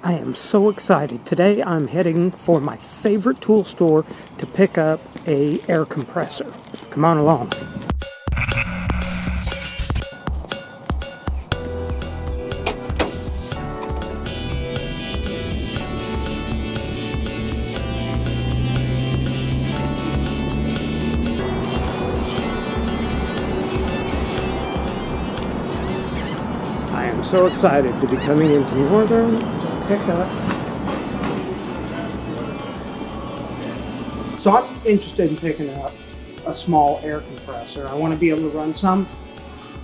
I am so excited. Today I'm heading for my favorite tool store to pick up a air compressor. Come on along. I am so excited to be coming into Northern to pick up. So I'm interested in picking up a small air compressor. I want to be able to run some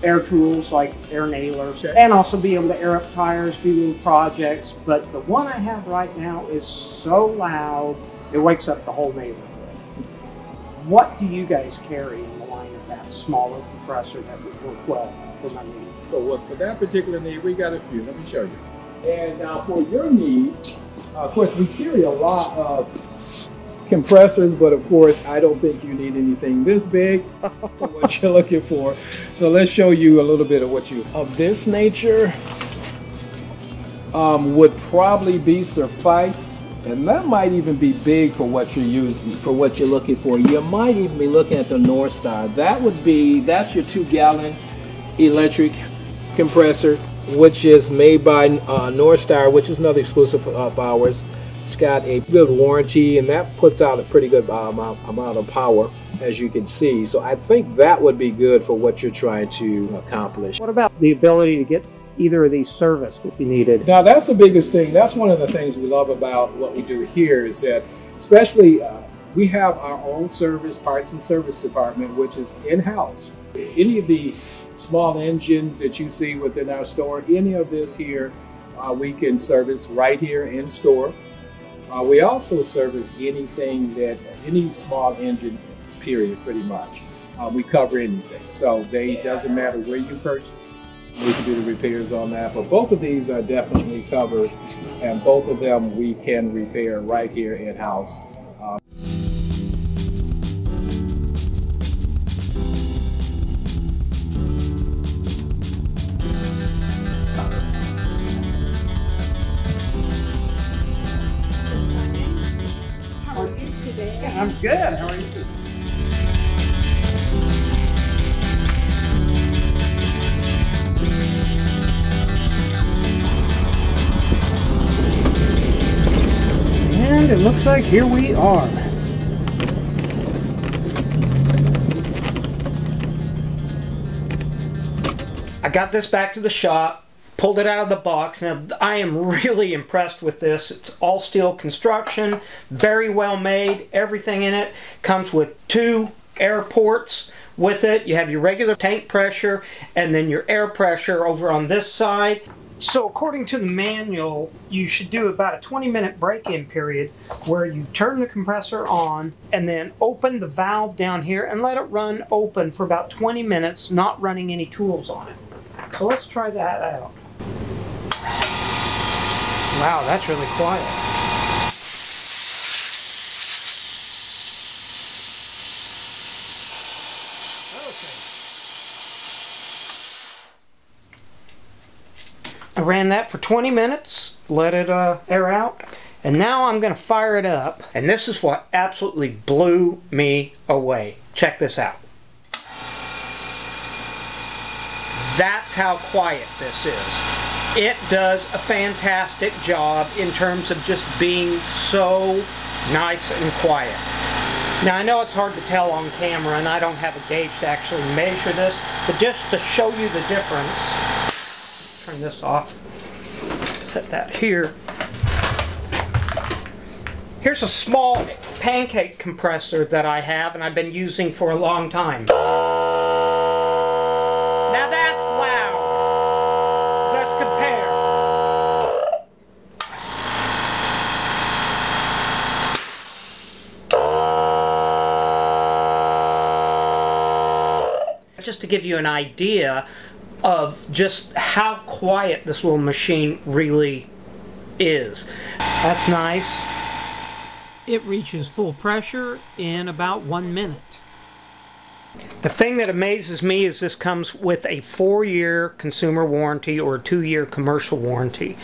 air tools like air nailers and also be able to air up tires, do little projects. But the one I have right now is so loud, it wakes up the whole neighborhood. What do you guys carry in the line of that smaller compressor that would work well for my needs? So for that particular need, we got a few. Let me show you. And now for your need, of course, we carry a lot of compressors, but of course, I don't think you need anything this big for what you're looking for. So let's show you a little bit of what you of this nature would probably be suffice, and that might even be big for what you're using, for what you're looking for. You might even be looking at the North Star. That's your 2-gallon electric compressor, which is made by North Star, which is another exclusive of ours. It's got a good warranty, and that puts out a pretty good amount of power, as you can see. So I think that would be good for what you're trying to accomplish. What about the ability to get either of these serviced if you needed? Now that's the biggest thing. That's one of the things we love about what we do here is that, especially we have our own parts and service department, which is in-house. Any of the small engines that you see within our store, any of this here, we can service right here in store. We also service any small engine, period, pretty much. We cover anything. So it doesn't matter where you purchase, we can do the repairs on that. But both of these are definitely covered, and both of them we can repair right here in-house. I'm good. How are you? And it looks like here we are. I got this back to the shop. Pulled it out of the box. Now, I am really impressed with this. It's all steel construction, very well made. Everything in it comes with 2 air ports with it. You have your regular tank pressure and then your air pressure over on this side. So according to the manual, you should do about a 20-minute break-in period where you turn the compressor on and then open the valve down here and let it run open for about 20 minutes, not running any tools on it. So let's try that out. Wow, that's really quiet. Okay. I ran that for 20 minutes, let it air out, and now I'm going to fire it up. And this is what absolutely blew me away. Check this out. That's how quiet this is. It does a fantastic job in terms of just being so nice and quiet. Now I know it's hard to tell on camera and I don't have a gauge to actually measure this, but just to show you the difference, turn this off, set that here. Here's a small pancake compressor that I have and I've been using for a long time. Now that's loud. Let's compare. Just to give you an idea of just how quiet this little machine really is. That's nice. It reaches full pressure in about 1 minute. The thing that amazes me is this comes with a 4-year consumer warranty or a 2-year commercial warranty.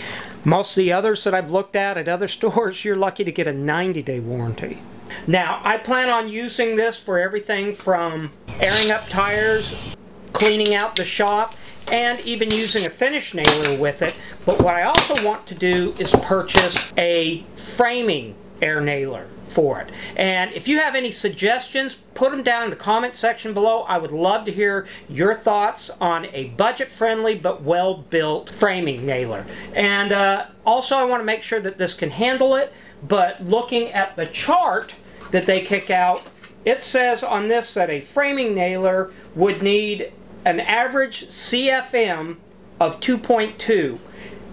Most of the others that I've looked at other stores, you're lucky to get a 90-day warranty. Now, I plan on using this for everything from airing up tires, cleaning out the shop, and even using a finish nailer with it. But what I also want to do is purchase a framing air nailer for it. And if you have any suggestions, put them down in the comment section below. I would love to hear your thoughts on a budget-friendly but well-built framing nailer. And also I want to make sure that this can handle it, but looking at the chart that they kick out, it says on this that a framing nailer would need an average CFM of 2.2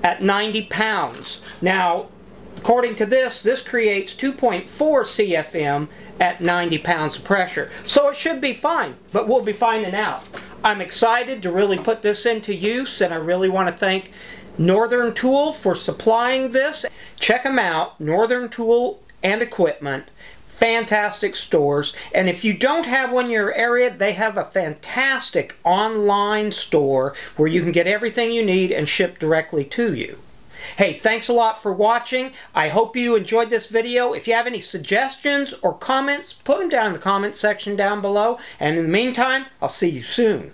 at 90 pounds. Now, according to this, this creates 2.4 CFM at 90 pounds of pressure. So it should be fine, but we'll be finding out. I'm excited to really put this into use, and I really want to thank Northern Tool for supplying this. Check them out, Northern Tool and Equipment. Fantastic stores. And if you don't have one in your area, they have a fantastic online store where you can get everything you need and shipped directly to you. Hey, thanks a lot for watching. I hope you enjoyed this video. If you have any suggestions or comments, put them down in the comment section down below. And in the meantime, I'll see you soon.